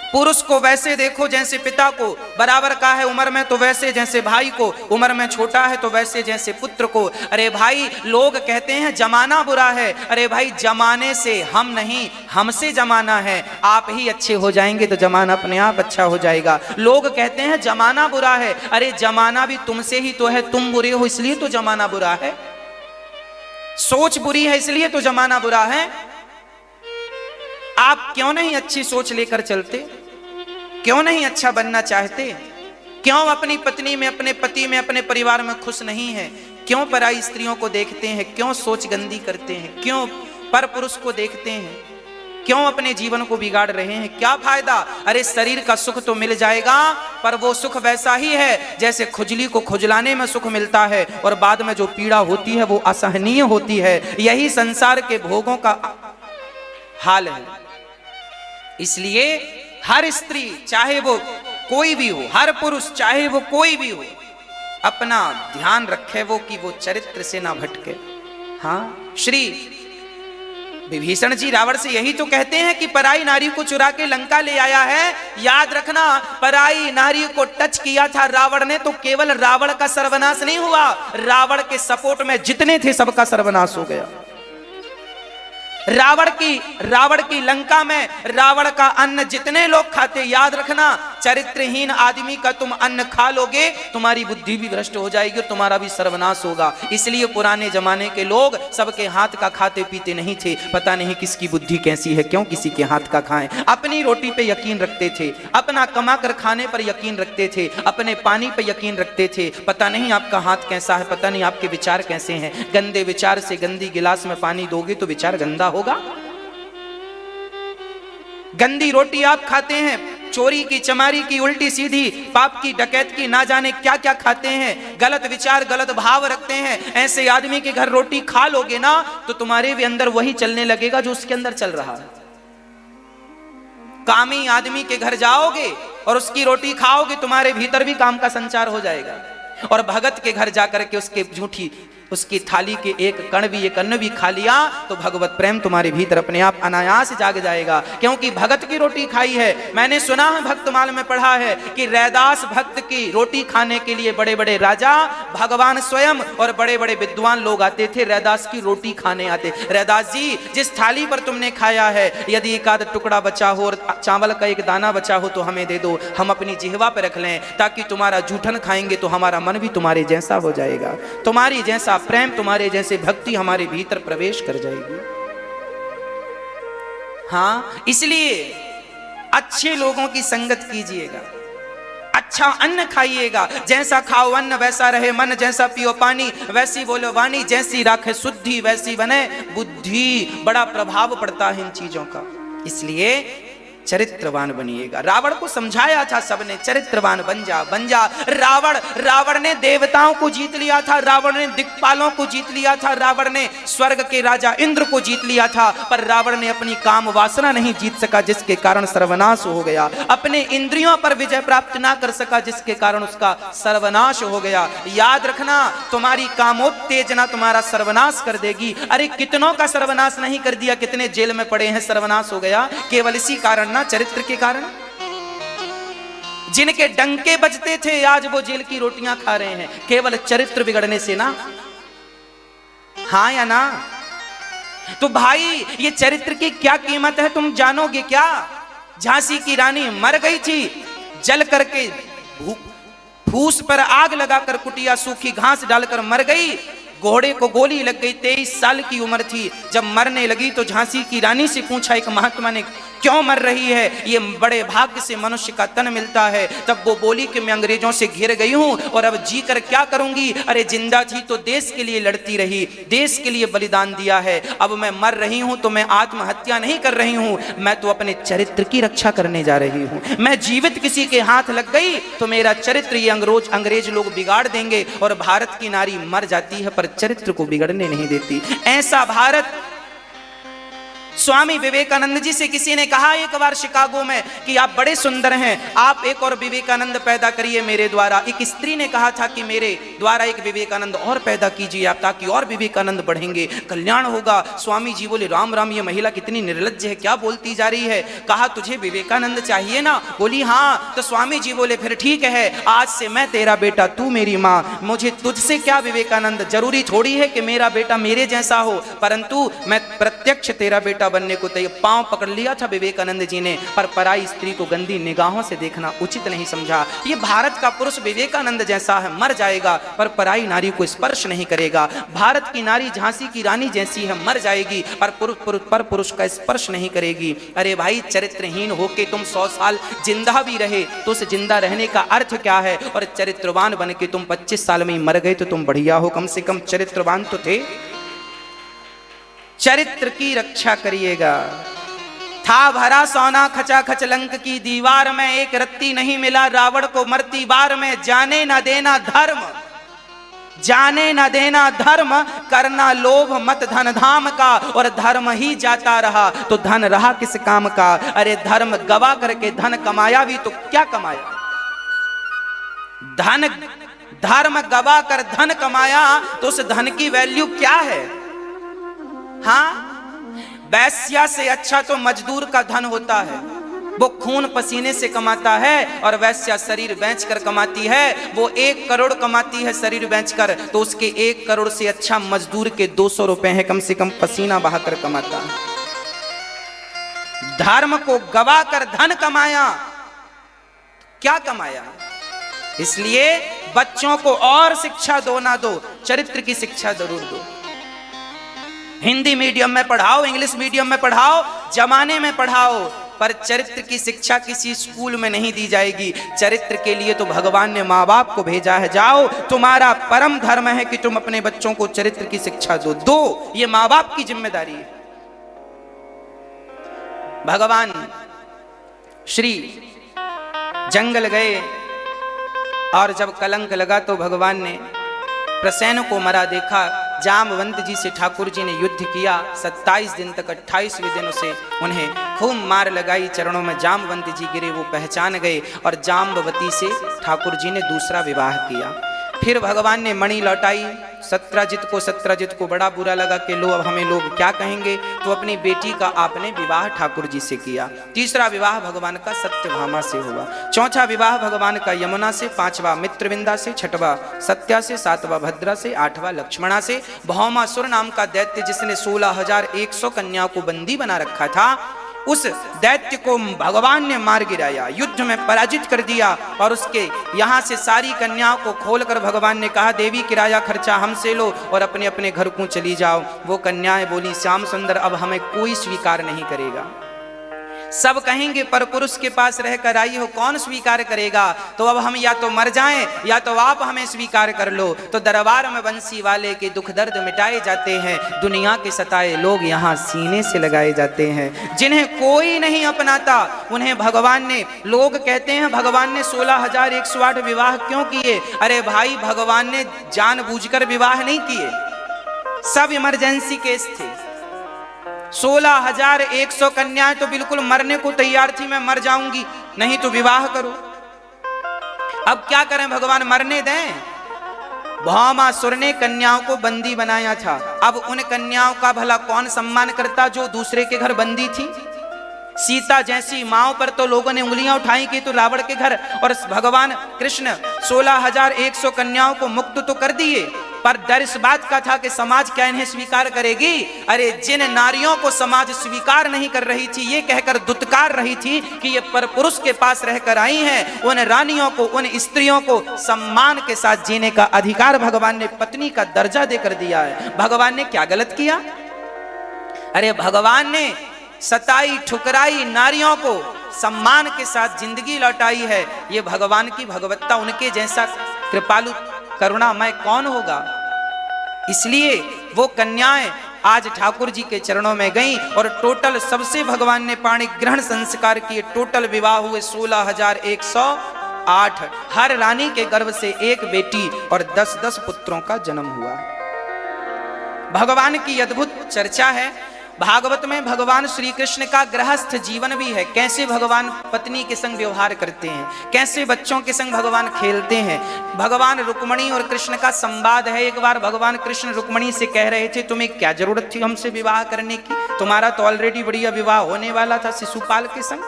पुरुष को वैसे देखो जैसे पिता को, बराबर का है उम्र में तो वैसे जैसे भाई को, उम्र में छोटा है तो वैसे जैसे पुत्र को। अरे भाई, लोग कहते हैं जमाना बुरा है। अरे भाई, जमाने से हम नहीं, हमसे जमाना है। आप ही अच्छे हो जाएंगे तो जमाना अपने आप अच्छा हो जाएगा। लोग कहते हैं जमाना बुरा है। अरे जमाना भी तुमसे ही तो है, तुम बुरे हो इसलिए तो जमाना बुरा है। सोच बुरी है इसलिए तो जमाना बुरा है। आप क्यों नहीं अच्छी सोच लेकर चलते? क्यों नहीं अच्छा बनना चाहते? क्यों अपनी पत्नी में, अपने पति में, अपने परिवार में खुश नहीं है? क्यों पराई स्त्रियों को देखते हैं? क्यों सोच गंदी करते हैं? क्यों पर पुरुष को देखते हैं? क्यों अपने जीवन को बिगाड़ रहे हैं? क्या फायदा? अरे शरीर का सुख तो मिल जाएगा, पर वो सुख वैसा ही है जैसे खुजली को खुजलाने में सुख मिलता है और बाद में जो पीड़ा होती है वो असहनीय होती है। यही संसार के भोगों का हाल है। इसलिए हर स्त्री चाहे वो कोई भी हो, हर पुरुष चाहे वो कोई भी हो, अपना ध्यान रखे वो कि वो चरित्र से ना भटके। हाँ, श्री विभीषण जी रावण से यही तो कहते हैं कि पराई नारी को चुरा के लंका ले आया है। याद रखना, पराई नारी को टच किया था रावण ने तो केवल रावण का सर्वनाश नहीं हुआ, रावण के सपोर्ट में जितने थे सबका सर्वनाश हो गया। रावण की लंका में रावण का अन्न जितने लोग खाते, याद रखना, चरित्रहीन आदमी का तुम अन्न खा लोगे, तुम्हारी बुद्धि भी भ्रष्ट हो जाएगी और तुम्हारा भी सर्वनाश होगा। इसलिए पुराने जमाने के लोग सबके हाथ का खाते पीते नहीं थे। पता नहीं किसकी बुद्धि कैसी है, क्यों किसी के हाथ का खाएं। अपनी रोटी पे यकीन रखते थे, अपना कमा कर खाने पर यकीन रखते थे, अपने पानी पे यकीन रखते थे। पता नहीं आपका हाथ कैसा है, पता नहीं आपके विचार कैसे हैं। गंदे विचार से गंदी गिलास में पानी दोगे तो विचार गंदा होगा। गंदी रोटी आप खाते हैं, चोरी की, चमारी की, उल्टी सीधी, पाप की, डकैत की, ना जाने क्या क्या खाते हैं, गलत विचार गलत भाव रखते हैं। ऐसे आदमी के घर रोटी खा लोगे ना तो तुम्हारे भी अंदर वही चलने लगेगा जो उसके अंदर चल रहा है। कामी आदमी के घर जाओगे और उसकी रोटी खाओगे, तुम्हारे भीतर भी काम का संचार हो जाएगा। और भगत के घर जाकर के उसकी थाली के एक कण भी, एक अन्न भी खा लिया तो भगवत प्रेम तुम्हारे भीतर अपने आप अनायास जाग जाएगा, क्योंकि भगत की रोटी खाई है। मैंने सुना है, भक्तमाल में पढ़ा है कि रैदास भक्त की रोटी खाने के लिए बड़े बड़े राजा, भगवान स्वयं और बड़े बड़े विद्वान लोग आते थे, रैदास की रोटी खाने आते। रैदास जी, जिस थाली पर तुमने खाया है, यदि एक आध टुकड़ा बचा हो और चावल का एक दाना बचा हो तो हमें दे दो, हम अपनी जिह्वा पर रख लें, ताकि तुम्हारा जूठन खाएंगे तो हमारा मन भी तुम्हारे जैसा हो जाएगा, तुम्हारी जैसा प्रेम, तुम्हारे जैसे भक्ति हमारे भीतर प्रवेश कर जाएगी। हाँ, इसलिए अच्छे लोगों की संगत कीजिएगा, अच्छा अन्न खाइएगा। जैसा खाओ अन्न वैसा रहे मन, जैसा पियो पानी वैसी बोलो वाणी, जैसी राखे शुद्धि वैसी बने बुद्धि। बड़ा प्रभाव पड़ता है इन चीजों का, इसलिए चरित्रवान बनिएगा। रावण को समझाया था सबने, चरित्रवान बन जा। रावण ने देवताओं को जीत लिया था, रावण ने दिक्पालों को जीत लिया था, रावण ने स्वर्ग के राजा इंद्र को जीत लिया था, पर रावण ने अपनी काम वासना नहीं जीत सका, जिसके कारण सर्वनाश हो गया। अपने इंद्रियों पर विजय प्राप्त ना कर सका, जिसके कारण उसका सर्वनाश हो गया। याद रखना, तुम्हारी कामोत्तेजना तुम्हारा सर्वनाश कर देगी। अरे कितनों का सर्वनाश नहीं कर दिया, कितने जेल में पड़े हैं, सर्वनाश हो गया केवल इसी कारण, चरित्र के कारण। जिनके डंके बजते थे आज वो जेल की रोटियां खा रहे हैं, केवल चरित्र बिगड़ने से ना। हाँ या ना? तो भाई, ये चरित्र की क्या कीमत है तुम जानोगे क्या? झांसी की रानी मर गई थी, जल करके फूस पर आग लगाकर, कुटिया सूखी घास डालकर मर गई। घोड़े को गोली लग गई, 23 साल की उम्र थी। जब मरने लगी तो झांसी की रानी से पूछा एक महात्मा ने, क्यों मर रही है? ये बड़े भाग्य से मनुष्य का तन मिलता है। तब वो बोली कि मैं अंग्रेजों से घिर गई हूं और अब जी कर क्या करूंगी? अरे जिंदा थी तो देश के लिए लड़ती रही, देश के लिए बलिदान दिया है। अब मैं मर रही हूं तो मैं आत्महत्या नहीं कर रही हूं, मैं तो अपने चरित्र की रक्षा करने जा रही हूं। मैं जीवित किसी के हाथ लग गई तो मेरा चरित्र ये अंग्रेज लोग बिगाड़ देंगे। और भारत की नारी मर जाती है पर चरित्र को बिगड़ने नहीं देती। ऐसा भारत। स्वामी विवेकानंद जी से किसी ने कहा एक बार शिकागो में कि आप बड़े सुंदर हैं, आप एक और विवेकानंद पैदा करिए मेरे द्वारा। एक स्त्री ने कहा था कि मेरे द्वारा एक विवेकानंद और पैदा कीजिए आप, ताकि और विवेकानंद बढ़ेंगे, कल्याण होगा। स्वामी जी बोले, राम राम, ये महिला कितनी निर्लज्ज है, क्या बोलती जा रही है? कहा, तुझे विवेकानंद चाहिए ना? बोली हाँ। तो स्वामी जी बोले, फिर ठीक है, आज से मैं तेरा बेटा, तू मेरी माँ, मुझे तुझसे क्या विवेकानंद? जरूरी थोड़ी है कि मेरा बेटा मेरे जैसा हो, परंतु मैं प्रत्यक्ष तेरा बेटा बनने को तैयार। पांव पकड़ लिया था विवेकानंद जी ने, पर पराई स्त्री को गंदी निगाहों से देखना उचित नहीं समझा। ये भारत का पुरुष विवेकानंद जैसा है, मर जाएगा पर पराई नारी को स्पर्श नहीं करेगा। भारत की नारी झांसी की रानी जैसी है, मर जाएगी पर पुरुष का स्पर्श नहीं करेगी। अरे भाई, चरित्रहीन होके तुम 100 साल जिंदा भी रहे तो उस जिंदा रहने का अर्थ क्या है? और चरित्रवान बन के तुम 25 साल में ही मर गए तो तुम बढ़िया हो, कम से कम चरित्रवान तो थे। चरित्र की रक्षा करिएगा। था भरा सोना खचाखच लंक की दीवार में, एक रत्ती नहीं मिला रावण को मरती बार में, जाने ना देना धर्म जाने न देना धर्म, करना लोभ मत धन धाम का, और धर्म ही जाता रहा तो धन रहा किस काम का। अरे धर्म गवा करके धन कमाया भी तो क्या कमाया, धर्म गवा कर धन कमाया तो उस धन की वैल्यू क्या है। हाँ, वैश्या से अच्छा तो मजदूर का धन होता है, वो खून पसीने से कमाता है, और वैश्या शरीर बेचकर कमाती है। वो 1 करोड़ कमाती है शरीर बेचकर, तो उसके 1 करोड़ से अच्छा मजदूर के 200 रुपए हैं, कम से कम पसीना बहाकर कमाता है। धर्म को गवा कर धन कमाया, क्या कमाया। इसलिए बच्चों को और शिक्षा दो ना दो, चरित्र की शिक्षा जरूर दो। हिंदी मीडियम में पढ़ाओ, इंग्लिश मीडियम में पढ़ाओ, जमाने में पढ़ाओ, पर चरित्र की शिक्षा किसी स्कूल में नहीं दी जाएगी। चरित्र के लिए तो भगवान ने माँ बाप को भेजा है। जाओ, तुम्हारा परम धर्म है कि तुम अपने बच्चों को चरित्र की शिक्षा दो। ये माँ बाप की जिम्मेदारी है। भगवान श्री जंगल गए और जब कलंक लगा तो भगवान ने प्रसेन को मरा देखा। जामवंत जी से ठाकुर जी ने युद्ध किया 27 दिन तक। 28वें दिन उसे उन्हें खूब मार लगाई, चरणों में जामवंत जी गिरे, वो पहचान गए और जाम्बवती से ठाकुर जी ने दूसरा विवाह किया। फिर भगवान ने मणि लौटाई सत्यजित को बड़ा बुरा लगा कि लो अब हमें लोग क्या कहेंगे, तो अपनी बेटी का आपने विवाह ठाकुर जी से किया। तीसरा विवाह भगवान का सत्यभामा से हुआ। चौथा विवाह भगवान का यमुना से, 5वां मित्रविंदा से, 6वां सत्या से, 7वां भद्रा से, 8वां लक्ष्मणा से। भौमासुर नाम का दैत्य जिसने 16,100 कन्याओं को बंदी बना रखा था, उस दैत्य को भगवान ने मार गिराया, युद्ध में पराजित कर दिया, और उसके यहाँ से सारी कन्याओं को खोलकर भगवान ने कहा देवी किराया खर्चा हमसे लो और अपने अपने घर को चली जाओ। वो कन्याएं बोली श्याम सुंदर अब हमें कोई स्वीकार नहीं करेगा। सब कहेंगे पर पुरुष के पास रहकर आई हो, कौन स्वीकार करेगा, तो अब हम या तो मर जाएं या तो आप हमें स्वीकार कर लो। तो दरबार में बंसी वाले के दुख दर्द मिटाए जाते हैं, दुनिया के सताए लोग यहाँ सीने से लगाए जाते हैं। जिन्हें कोई नहीं अपनाता उन्हें भगवान ने, लोग कहते हैं भगवान ने 16,108 विवाह क्यों किए। अरे भाई, भगवान ने जानबूझकर विवाह नहीं किए, सब इमरजेंसी केस थे। 16,100 कन्याएं तो बिल्कुल मरने को तैयार थी, मैं मर जाऊंगी, नहीं तो विवाह करो। अब क्या करें, भगवान मरने दें। भौमासुर ने कन्याओं को बंदी बनाया था। अब उन कन्याओं का भला कौन सम्मान करता जो दूसरे के घर बंदी थी। सीता जैसी माओ पर तो लोगों ने उंगलियां उठाई कि तो रावण के घर, और भगवान कृष्ण 16,100 कन्याओं को मुक्त तो कर दिए, पर डर इस बात का था कि समाज क्या इन्हें स्वीकार करेगी। अरे जिन नारियों को समाज स्वीकार नहीं कर रही थी, ये कहकर दुत्कार रही थी कि ये परपुरुष के पास रहकर आई हैं, उन रानियों को, उन स्त्रियों को सम्मान के साथ जीने का अधिकार भगवान ने पत्नी का दर्जा देकर दिया है। भगवान ने क्या गलत किया। अरे भगवान ने सताई ठुकराई नारियों को सम्मान के साथ जिंदगी लौटाई है। ये भगवान की भगवत्ता, उनके जैसा कृपालु करुणामय कौन होगा। इसलिए वो कन्याएं आज ठाकुर जी के चरणों में गईं और टोटल सबसे भगवान ने पाणी ग्रहण संस्कार किए। टोटल विवाह हुए 16,108। हर रानी के गर्भ से एक बेटी और 10-10 पुत्रों का जन्म हुआ। भगवान की अद्भुत चर्चा है भागवत में। भगवान श्री कृष्ण का गृहस्थ जीवन भी है, कैसे भगवान पत्नी के संग व्यवहार करते हैं, कैसे बच्चों के संग भगवान खेलते हैं। भगवान रुक्मणी और कृष्ण का संवाद है। एक बार भगवान कृष्ण रुक्मणी से कह रहे थे तुम्हें क्या जरूरत थी हमसे विवाह करने की, तुम्हारा तो ऑलरेडी बढ़िया विवाह होने वाला था शिशुपाल के संग।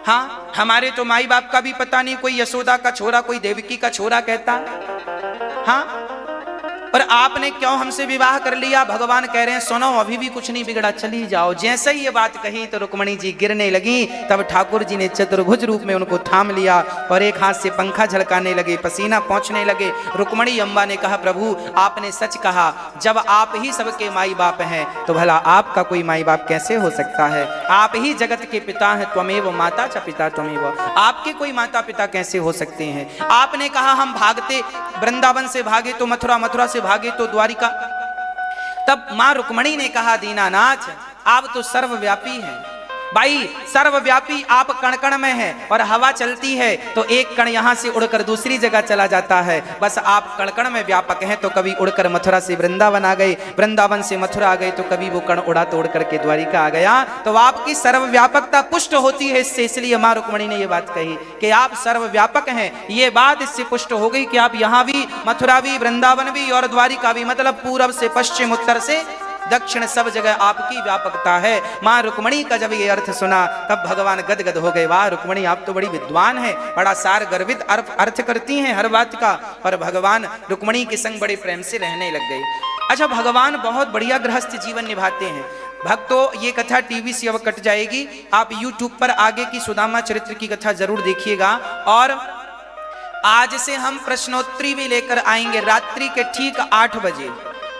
हाँ, हमारे तो माई बाप का भी पता नहीं, कोई यशोदा का छोरा, कोई देवकी का छोरा कहता। हाँ, और आपने क्यों हमसे विवाह कर लिया। भगवान कह रहे हैं सुनो अभी भी कुछ नहीं बिगड़ा, चली जाओ। जैसे ही ये बात कही तो रुक्मणी जी गिरने लगी। तब ठाकुर जी ने चतुर्भुज रूप में उनको थाम लिया और एक हाथ से पंखा झलकाने लगे, पसीना पहुंचने लगे। रुक्मणी अम्बा ने कहा प्रभु आपने सच कहा, जब आप ही सबके माई बाप हैं तो भला आपका कोई माई बाप कैसे हो सकता है। आप ही जगत के पिता हैं, त्वमेव माता च पिता त्वमेव, आपके कोई माता पिता कैसे हो सकते हैं। आपने कहा हम भागते वृंदावन से भागे तो मथुरा, मथुरा से भागे तो द्वारिका। तब मां रुक्मणी ने कहा दीनानाथ आप तो सर्वव्यापी हैं, भाई सर्वव्यापी आप कण कण में हैं और हवा चलती है तो एक कण यहां से उड़कर दूसरी जगह चला जाता है। बस आप कण कण में व्यापक हैं, तो कभी उड़कर मथुरा से वृंदावन आ गए, वृंदावन से मथुरा आ गए, तो कभी वो कण उड़ा तो उड़ करके द्वारिका आ गया। तो आपकी सर्वव्यापकता पुष्ट होती है इससे, इसलिए मां रुक्मणी ने ये बात कही कि आप सर्वव्यापक हैं। ये बात इससे पुष्ट हो गई कि आप यहां भी, मथुरा भी, वृंदावन भी और द्वारिका भी, मतलब पूर्व से पश्चिम, उत्तर से दक्षिण, सब जगह आपकी व्यापकता है। मां रुक्मणी का जब ये अर्थ सुना तब भगवान गदगद हो गए। वाह रुक्मणी, आप तो बड़ी विद्वान हैं, बड़ा सार गर्वित अर्थ करती हैं हर बात का। पर भगवान रुक्मणी के संग बड़े प्रेम से रहने लग गए। अच्छा, भगवान बहुत बढ़िया गृहस्थ जीवन निभाते हैं। भक्तों, ये कथा टीवी से अब कट जाएगी, आप यूट्यूब पर आगे की सुदामा चरित्र की कथा जरूर देखिएगा। और आज से हम प्रश्नोत्तरी भी लेकर आएंगे रात्रि के ठीक 8 बजे।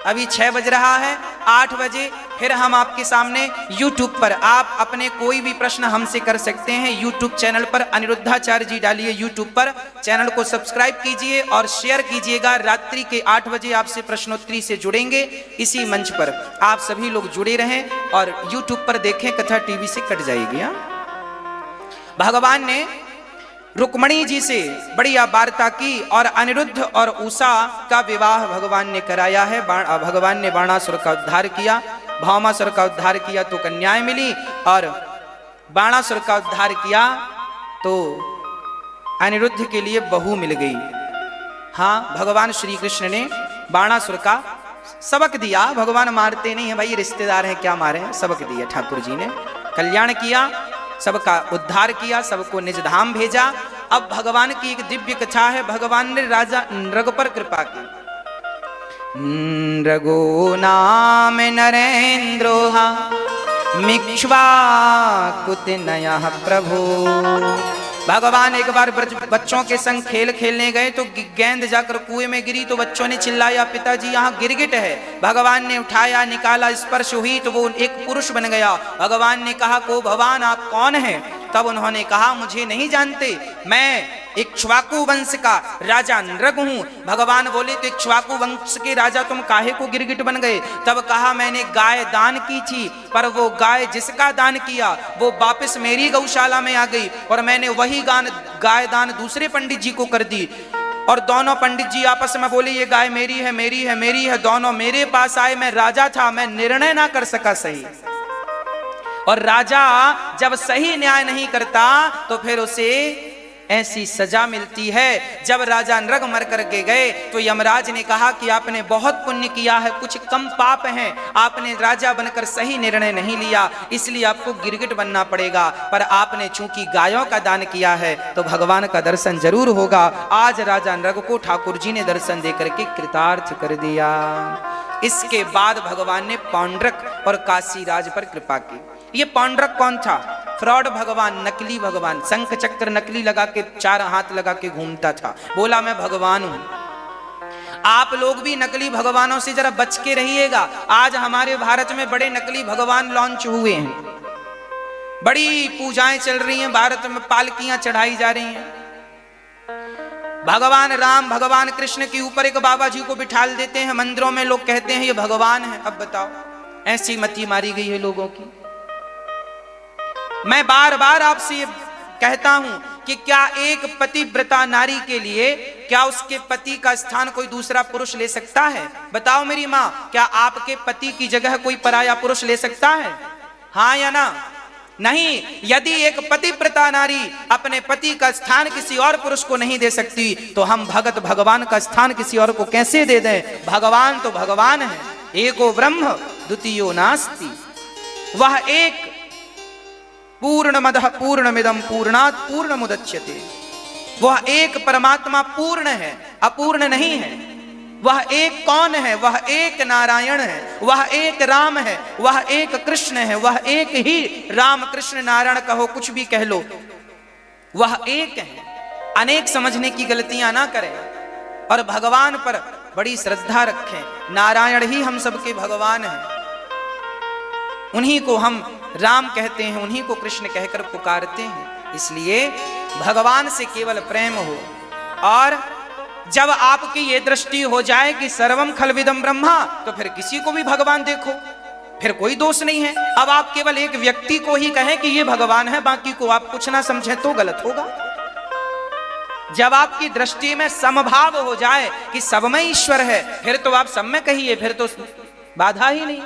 अभी 6 बज रहा है, 8 बजे फिर हम आपके सामने YouTube पर आप अपने कोई भी प्रश्न हमसे कर सकते हैं। YouTube चैनल पर अनिरुद्धाचार्य जी डालिए, YouTube पर चैनल को सब्सक्राइब कीजिए और शेयर कीजिएगा। रात्रि के 8 बजे आपसे प्रश्नोत्तरी से जुड़ेंगे इसी मंच पर। आप सभी लोग जुड़े रहें और YouTube पर देखें, कथा टीवी से कट जाएगी। भगवान ने रुक्मणी जी से बढ़िया वार्ता की और अनिरुद्ध और उषा का विवाह भगवान ने कराया है। भगवान ने बाणासुर का उद्धार किया, भौमासुर का उद्धार किया तो कन्याएं मिली, और बाणासुर का उद्धार किया तो अनिरुद्ध के लिए बहू मिल गई। हाँ, भगवान श्री कृष्ण ने बाणासुर का सबक दिया। भगवान मारते नहीं है भाई, रिश्तेदार हैं, क्या मारे हैं, सबक दिया। ठाकुर जी ने कल्याण किया, सबका उद्धार किया, सबको निज धाम भेजा। अब भगवान की एक दिव्य कथा है। भगवान ने राजा नृग पर कृपा की। नृगो नाम नरेंद्रोहा मिक्ष्वाकुतिनयः प्रभु। भगवान एक बार बच्चों के संग खेल खेलने गए तो गेंद जाकर कुएं में गिरी, तो बच्चों ने चिल्लाया, पिताजी यहाँ गिरगिट है। भगवान ने उठाया, निकाला, स्पर्श हुई तो वो एक पुरुष बन गया। भगवान ने कहा, को भगवान आप कौन हैं? तब उन्होंने कहा, मुझे नहीं जानते, मैं इक्ष्वाकु वंश का राजा नृग हूं। भगवान बोले, तो इक्ष्वाकु वंश के राजा तुम काहे को गिरगिट बन गए? तब कहा, मैंने गाय दान की थी, पर वो गाय जिसका दान किया वो वापस मेरी गौशाला में आ गई, और मैंने वही गाय दान दूसरे पंडित जी को कर दी। और दोनों पंडित जी आपस में बोले, ये गाय मेरी है, मेरी है, मेरी है। दोनों मेरे पास आए, मैं राजा था, मैं निर्णय ना कर सका सही। और राजा जब सही न्याय नहीं करता तो फिर उसे ऐसी सजा मिलती है। जब राजा नृग मर करके गए तो यमराज ने कहा कि आपने बहुत पुण्य किया है, कुछ कम पाप हैं, आपने राजा बनकर सही निर्णय नहीं लिया, इसलिए आपको गिरगिट बनना पड़ेगा। पर आपने चूंकि गायों का दान किया है तो भगवान का दर्शन जरूर होगा। आज राजा नृग को ठाकुर जी ने दर्शन देकर के कृतार्थ कर दिया। इसके बाद भगवान ने पौंड्रक और काशीराज पर कृपा की। ये पौंड्रक कौन था? फ्रॉड भगवान, नकली भगवान, शंख चक्र नकली लगा के, 4 हाथ लगा के घूमता था, बोला मैं भगवान हूं। आप लोग भी नकली भगवानों से जरा बच के रहिएगा। आज हमारे भारत में बड़े नकली भगवान लॉन्च हुए हैं, बड़ी पूजाएं चल रही हैं, भारत में पालकियां चढ़ाई जा रही हैं। भगवान राम, भगवान कृष्ण के ऊपर एक बाबा जी को बिठाल देते हैं मंदिरों में, लोग कहते हैं ये भगवान है। अब बताओ, ऐसी मति मारी गई है लोगों की। मैं बार बार आपसे कहता हूं कि क्या एक पतिव्रता नारी के लिए, क्या उसके पति का स्थान कोई दूसरा पुरुष ले सकता है? बताओ मेरी मां, क्या आपके पति की जगह कोई पराया पुरुष ले सकता है? हाँ या ना? नहीं। यदि एक पतिव्रता नारी अपने पति का स्थान किसी और पुरुष को नहीं दे सकती तो हम भगत भगवान का स्थान किसी और को कैसे दे दें? भगवान तो भगवान है, एको ब्रह्म द्वितीयो नास्ति। वह एक पूर्णमदः पूर्णमिदं पूर्णात् पूर्णमुदच्यते। वह एक परमात्मा पूर्ण है, अपूर्ण नहीं है। वह एक कौन है? वह एक नारायण है, वह एक राम है, वह एक कृष्ण है, वह एक ही राम कृष्ण नारायण कहो, कुछ भी कह लो, वह एक है। अनेक समझने की गलतियां ना करें और भगवान पर बड़ी श्रद्धा रखें। नारायण ही हम सबके भगवान हैं, उन्हीं को हम राम कहते हैं, उन्हीं को कृष्ण कहकर पुकारते हैं। इसलिए भगवान से केवल प्रेम हो। और जब आपकी ये दृष्टि हो जाए कि सर्वम खलविदम ब्रह्मा, तो फिर किसी को भी भगवान देखो। फिर कोई दोष नहीं है। अब आप केवल एक व्यक्ति को ही कहें कि ये भगवान है, बाकी को आप कुछ ना समझें तो गलत होगा। जब आपकी दृष्टि में समभाव हो जाए कि सब में ईश्वर है, फिर तो आप सब में कहिए, फिर तो बाधा ही नहीं।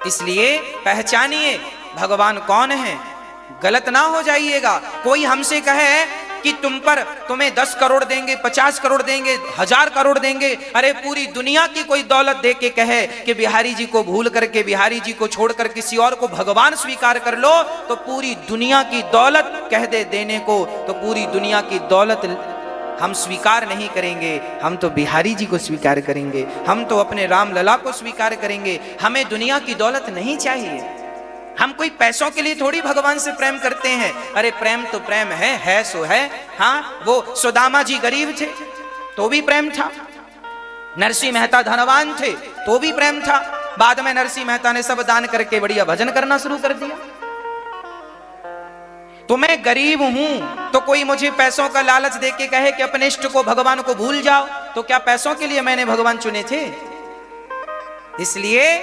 इसलिए पहचानिए भगवान कौन है, गलत ना हो जाइएगा। कोई हमसे कहे कि तुम्हें 10 करोड़ देंगे, 50 करोड़ देंगे, 1000 करोड़ देंगे, अरे पूरी दुनिया की कोई दौलत दे के कहे कि बिहारी जी को भूल करके, बिहारी जी को छोड़कर किसी और को भगवान स्वीकार कर लो, तो पूरी दुनिया की दौलत कह दे देने को, तो पूरी दुनिया की दौलत हम स्वीकार नहीं करेंगे। हम तो बिहारी जी को स्वीकार करेंगे, हम तो अपने राम लला को स्वीकार करेंगे। हमें दुनिया की दौलत नहीं चाहिए। हम कोई पैसों के लिए थोड़ी भगवान से प्रेम करते हैं। अरे प्रेम तो प्रेम है सो है। हाँ, वो सुदामा जी गरीब थे तो भी प्रेम था, नरसिंह मेहता धनवान थे तो भी प्रेम था। बाद में नरसिंह मेहता ने सब दान करके बढ़िया भजन करना शुरू कर दिया। तो मैं गरीब हूं तो कोई मुझे पैसों का लालच दे के कहे कि अपने इष्ट को, भगवान को भूल जाओ, तो क्या पैसों के लिए मैंने भगवान चुने थे? इसलिए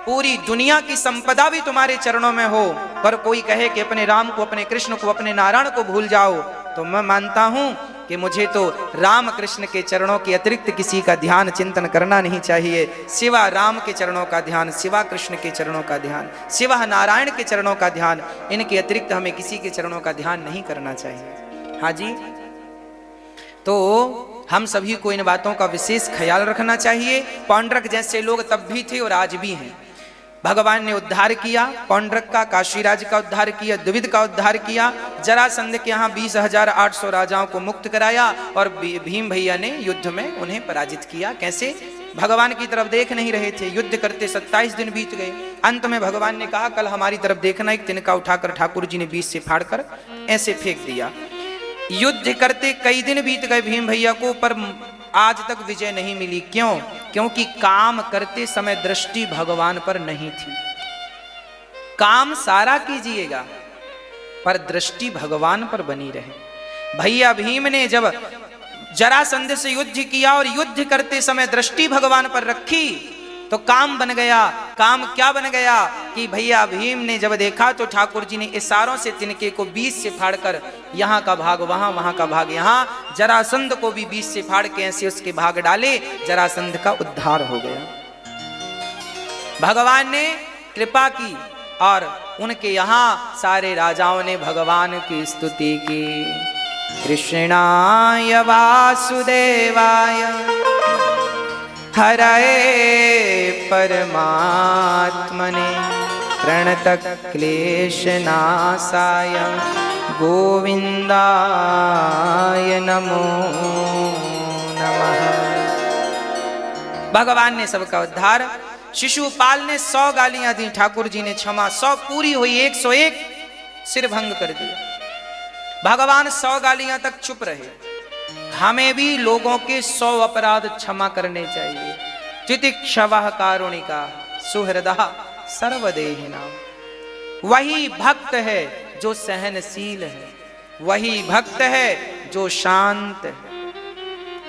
पूरी दुनिया की संपदा भी तुम्हारे चरणों में हो, पर कोई कहे कि अपने राम को, अपने कृष्ण को, अपने नारायण को भूल जाओ, तो मैं मानता हूं कि मुझे तो राम कृष्ण के चरणों के अतिरिक्त किसी का ध्यान चिंतन करना नहीं चाहिए। सिवा राम के चरणों का ध्यान, सिवा कृष्ण के चरणों का ध्यान, सिवा नारायण के चरणों का ध्यान, इनके अतिरिक्त हमें किसी के चरणों का ध्यान नहीं करना चाहिए। हाँ जी, तो हम सभी को इन बातों का विशेष ख्याल रखना चाहिए। पौंड्रक जैसे लोग तब भी थे और आज भी हैं। भगवान ने उद्धार किया पौंड्रक का, काशीराज का उद्धार किया, द्विविद का उद्धार किया, जरासंध के यहाँ 20,800 राजाओं को मुक्त कराया, और भीम भैया ने युद्ध में उन्हें पराजित किया। कैसे? भगवान की तरफ देख नहीं रहे थे। युद्ध करते 27 दिन बीत गए। अंत में भगवान ने कहा कल हमारी तरफ देखना। एक तिनका उठाकर ठाकुर जी ने बीच से फाड़कर ऐसे फेंक दिया। युद्ध करते कई दिन बीत गए भीम भैया को, पर आज तक विजय नहीं मिली। क्यों? क्योंकि काम करते समय दृष्टि भगवान पर नहीं थी। काम सारा कीजिएगा पर दृष्टि भगवान पर बनी रहे। भैया भीम ने जब जरासंध से युद्ध किया और युद्ध करते समय दृष्टि भगवान पर रखी तो काम बन गया। काम क्या बन गया कि भैया भीम ने जब देखा तो ठाकुर जी ने इशारों से तिनके को बीच से फाड़कर यहाँ का भाग वहां, वहां का भाग यहाँ, जरासंध को भी बीच से फाड़ के ऐसे उसके भाग डाले। जरासंध का उद्धार हो गया। भगवान ने कृपा की और उनके यहाँ सारे राजाओं ने भगवान की स्तुति की। कृष्णाय वासुदेवाय हरये परमात्मने प्रणतः क्लेशनाशाय गोविंदाय नमो नमः। भगवान ने सबका उद्धार। शिशुपाल ने 100 गालियां दी, ठाकुर जी ने क्षमा। 100 पूरी हुई, 101 सिर भंग कर दिया। भगवान 100 गालियां तक चुप रहे। हमें भी लोगों के 100 अपराध क्षमा करने चाहिए। तितिक्षवः कारुणिका सुहृदः सर्वदेहिनां। वही भक्त है जो सहनशील है, वही भक्त है जो शांत है,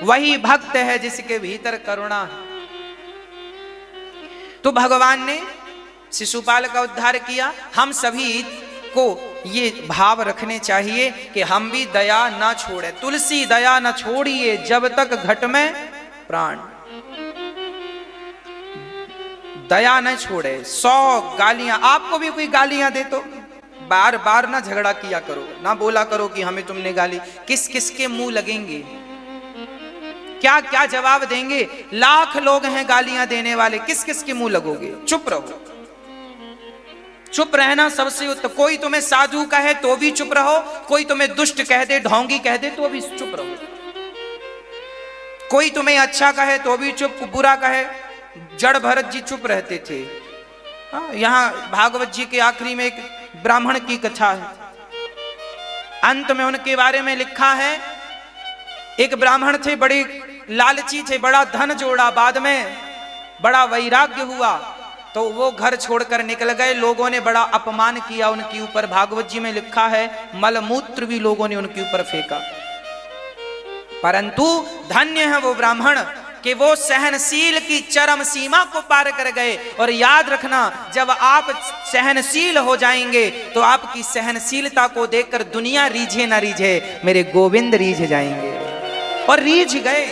वही भक्त है जिसके भीतर करुणा है। तो भगवान ने शिशुपाल का उद्धार किया। हम सभी को ये भाव रखने चाहिए कि हम भी दया ना छोड़े। तुलसी दया ना छोड़िए जब तक घट में प्राण। दया न छोड़े। 100 गालियां, आपको भी कोई गालियां दे तो बार बार ना झगड़ा किया करो, ना बोला करो कि हमें तुमने गाली। किस किस के मुंह लगेंगे, क्या क्या जवाब देंगे। लाख लोग हैं गालियां देने वाले, किस किस के मुंह लगोगे। चुप रहो। चुप रहना सबसे उत्तम। कोई तुम्हें साधु कहे तो भी चुप रहो, कोई तुम्हें दुष्ट कह दे, ढोंगी कह दे तो भी चुप रहो। कोई तुम्हें अच्छा कहे तो भी चुप, बुरा कहे। जड़ भरत जी चुप रहते थे। यहाँ भागवत जी के आखिरी में एक ब्राह्मण की कथा है। अंत में उनके बारे में लिखा है, एक ब्राह्मण थे, बड़े लालची थे, बड़ा धन जोड़ा, बाद में बड़ा वैराग्य हुआ तो वो घर छोड़कर निकल गए। लोगों ने बड़ा अपमान किया उनके ऊपर। भागवत जी में लिखा है मलमूत्र भी लोगों ने उनके ऊपर फेंका। परंतु धन्य है वो ब्राह्मण कि वो सहनशील की चरम सीमा को पार कर गए। और याद रखना, जब आप सहनशील हो जाएंगे तो आपकी सहनशीलता को देखकर दुनिया रीझे ना रीझे, मेरे गोविंद रीझ जाएंगे। और रीझ गए।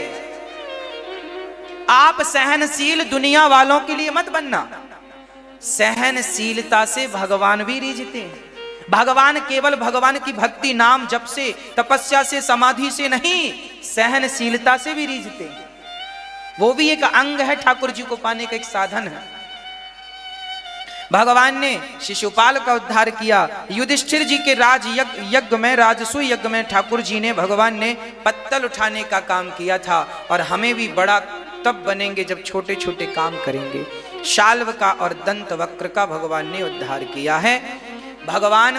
आप सहनशील दुनिया वालों के लिए मत बनना, सहनशीलता से भगवान भी रीझते हैं। भगवान केवल भगवान की भक्ति नाम जप से, तपस्या से, समाधि से नहीं, सहनशीलता से भी रीझते हैं। वो भी एक अंग है, ठाकुर जी को पाने का एक साधन है। भगवान ने शिशुपाल का उद्धार किया। युधिष्ठिर जी के राज यज्ञ में, राजसू यज्ञ में ठाकुर जी ने, भगवान ने पत्तल उठाने का काम किया था। और हमें भी बड़ा तब बनेंगे जब छोटे छोटे काम करेंगे। शाल्व का और दंत वक्र का भगवान ने उद्धार किया है। भगवान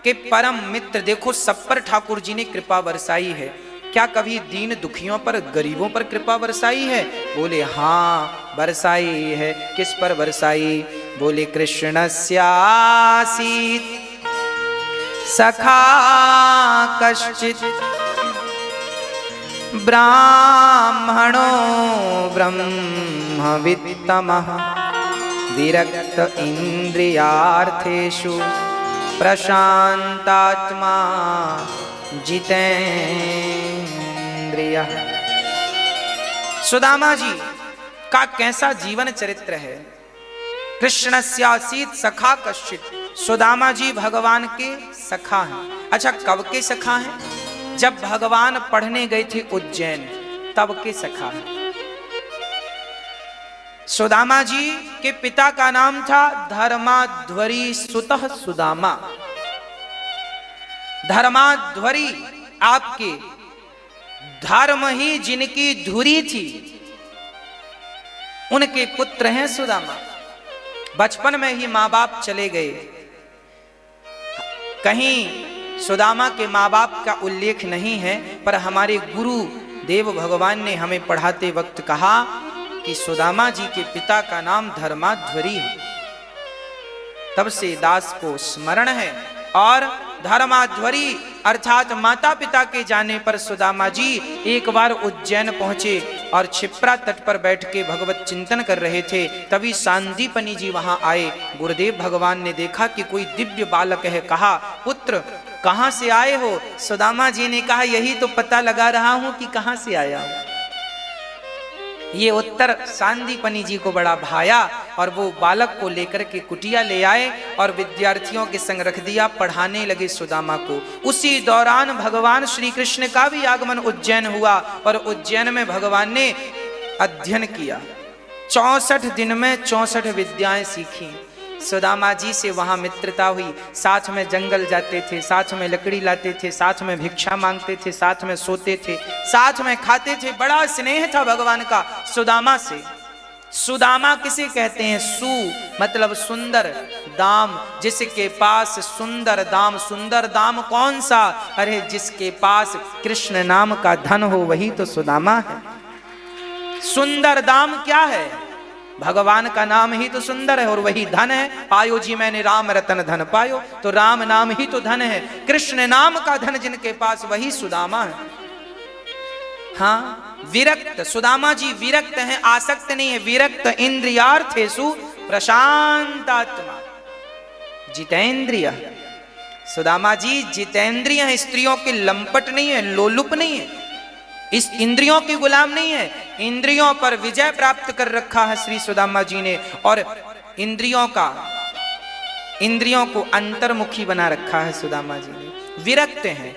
के परम मित्र, देखो सब पर ठाकुर जी ने कृपा बरसाई है। क्या कभी दीन दुखियों पर, गरीबों पर कृपा बरसाई है? बोले हाँ बरसाई है। किस पर बरसाई? बोले कृष्णस्यासीत सखा कश्चित ब्राह्मणो ब्रह्मवित्तमः विरक्त इंद्रियार्थेषु प्रशांतात्मा जितेन्द्रियः। सुदामा जी का कैसा जीवन चरित्र है। कृष्णस्यासीत सखा कश्चित, सुदामा जी भगवान के सखा हैं। अच्छा, कब के सखा हैं? जब भगवान पढ़ने गए थे उज्जैन, तब के सखा हैं। सुदामा जी के पिता का नाम था धर्माध्वरी सुतः सुदामा। धर्माध्वरी, आपके धर्म ही जिनकी धुरी थी, उनके पुत्र हैं सुदामा। बचपन में ही माँ बाप चले गए। कहीं सुदामा के माँ बाप का उल्लेख नहीं है, पर हमारे गुरु देव भगवान ने हमें पढ़ाते वक्त कहा कि सुदामा जी के पिता का नाम धर्माध्वरी है। तब से दास को स्मरण है। और धर्माध्वरी अर्थात माता पिता के जाने पर सुदामा जी एक बार उज्जैन पहुंचे और क्षिप्रा तट पर बैठ के भगवत चिंतन कर रहे थे। तभी सांदीपनी जी वहां आए। गुरुदेव भगवान ने देखा कि कोई दिव्य बालक है। कहा, पुत्र कहां से आए हो? सुदामा जी ने कहा, यही तो पता लगा रहा हूं कि कहां से आया हूं। ये उत्तर सांदीपनी जी को बड़ा भाया और वो बालक को लेकर के कुटिया ले आए और विद्यार्थियों के संग रख दिया। पढ़ाने लगे सुदामा को। उसी दौरान भगवान श्री कृष्ण का भी आगमन उज्जैन हुआ और उज्जैन में भगवान ने अध्ययन किया। 64 दिन में 64 विद्याएं सीखी। सुदामा जी से वहां मित्रता हुई। साथ में जंगल जाते थे, साथ में लकड़ी लाते थे, साथ में भिक्षा मांगते थे, साथ में सोते थे, साथ में खाते थे। बड़ा स्नेह था भगवान का सुदामा से। सुदामा किसे कहते हैं? सु मतलब सुंदर, दाम जिसके पास सुंदर दाम। सुंदर दाम कौन सा? अरे जिसके पास कृष्ण नाम का धन हो वही तो सुदामा है। सुंदर दाम क्या है? भगवान का नाम ही तो सुंदर है और वही धन है। पायो जी मैंने राम रतन धन पायो, तो राम नाम ही तो धन है। कृष्ण नाम का धन जिनके पास वही सुदामा है। हाँ, विरक्त, सुदामा जी विरक्त हैं, आसक्त नहीं है। विरक्त इंद्रियार्थेषु प्रशांतात्मा जितेंद्रिय। सुदामा जी जितेंद्रिय हैं, स्त्रियों के लंपट नहीं है, लोलुप नहीं है, इस इंद्रियों के गुलाम नहीं है। इंद्रियों पर विजय प्राप्त कर रखा है श्री सुदामा जी ने। और इंद्रियों को अंतर्मुखी बना रखा है सुदामा जी ने। विरक्त हैं।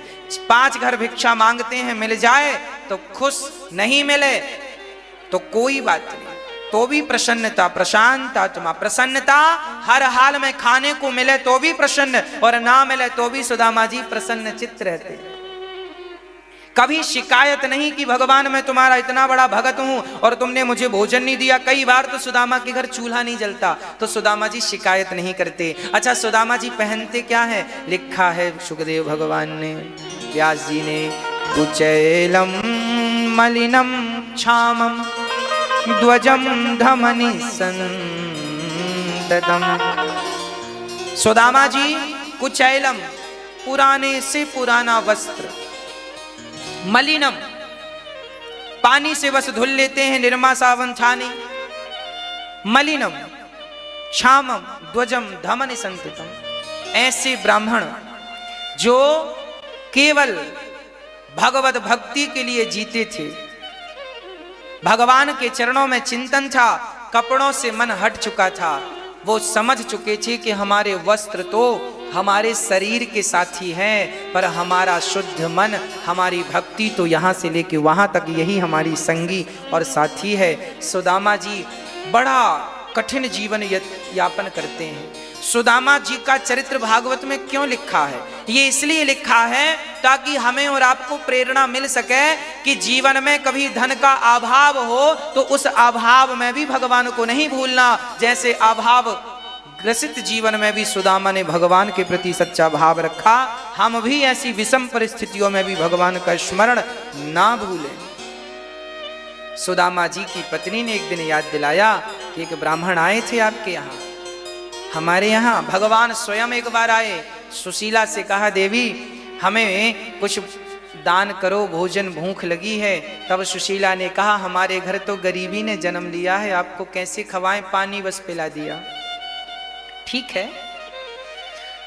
5 घर भिक्षा मांगते हैं, मिल जाए तो खुश, नहीं मिले तो कोई बात नहीं, तो भी प्रसन्नता। प्रशांत आत्मा, प्रसन्नता हर हाल में। खाने को मिले तो भी प्रसन्न और ना मिले तो भी सुदामा जी प्रसन्न चित्त रहते हैं। कभी शिकायत नहीं कि भगवान मैं तुम्हारा इतना बड़ा भगत हूं और तुमने मुझे भोजन नहीं दिया। कई बार तो सुदामा के घर चूल्हा नहीं जलता, तो सुदामा जी शिकायत नहीं करते। अच्छा, सुदामा जी पहनते क्या है? लिखा है सुखदेव भगवान ने, व्यास जी ने, कुचैलम मलिनम क्षामम ध्वजम धमनि संततम। सुदामा जी कुचैलम, पुराने से पुराना वस्त्र, मलिनम पानी से बस धुल लेते हैं, निर्मा सावन छानी, मलिनम क्षामम ध्वजम धमनि संततम। ऐसे ब्राह्मण जो केवल भगवत भक्ति के लिए जीते थे, भगवान के चरणों में चिंतन था, कपड़ों से मन हट चुका था, वो समझ चुके थे कि हमारे वस्त्र तो हमारे शरीर के साथी हैं, पर हमारा शुद्ध मन, हमारी भक्ति तो यहाँ से लेके वहाँ तक यही हमारी संगी और साथी है। सुदामा जी बड़ा कठिन जीवन यापन करते हैं। सुदामा जी का चरित्र भागवत में क्यों लिखा है? ये इसलिए लिखा है ताकि हमें और आपको प्रेरणा मिल सके कि जीवन में कभी धन का अभाव हो तो उस अभाव में भी भगवान को नहीं भूलना। जैसे अभाव ग्रसित जीवन में भी सुदामा ने भगवान के प्रति सच्चा भाव रखा, हम भी ऐसी विषम परिस्थितियों में भी भगवान का स्मरण ना भूलें। सुदामा जी की पत्नी ने एक दिन याद दिलाया कि एक ब्राह्मण आए थे आपके यहाँ, हमारे यहाँ भगवान स्वयं एक बार आए। सुशीला से कहा, देवी हमें कुछ दान करो, भोजन भूख लगी है। तब सुशीला ने कहा, हमारे घर तो गरीबी ने जन्म लिया है, आपको कैसे खवाएं, पानी बस पिला दिया। ठीक है।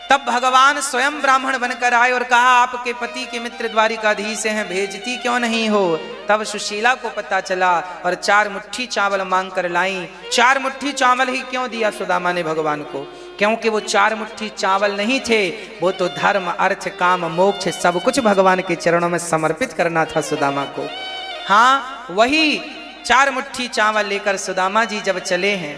तब भगवान स्वयं ब्राह्मण बनकर आए और कहा, आपके पति के मित्र द्वारिकाधीश हैं, भेजती क्यों नहीं हो? तब सुशीला को पता चला और 4 मुट्ठी चावल मांग कर लाई। 4 मुट्ठी चावल ही क्यों दिया सुदामा ने भगवान को? क्योंकि वो 4 मुट्ठी चावल नहीं थे, वो तो धर्म अर्थ काम मोक्ष सब कुछ भगवान के चरणों में समर्पित करना था सुदामा को। हाँ, वही 4 मुट्ठी चावल लेकर सुदामा जी जब चले हैं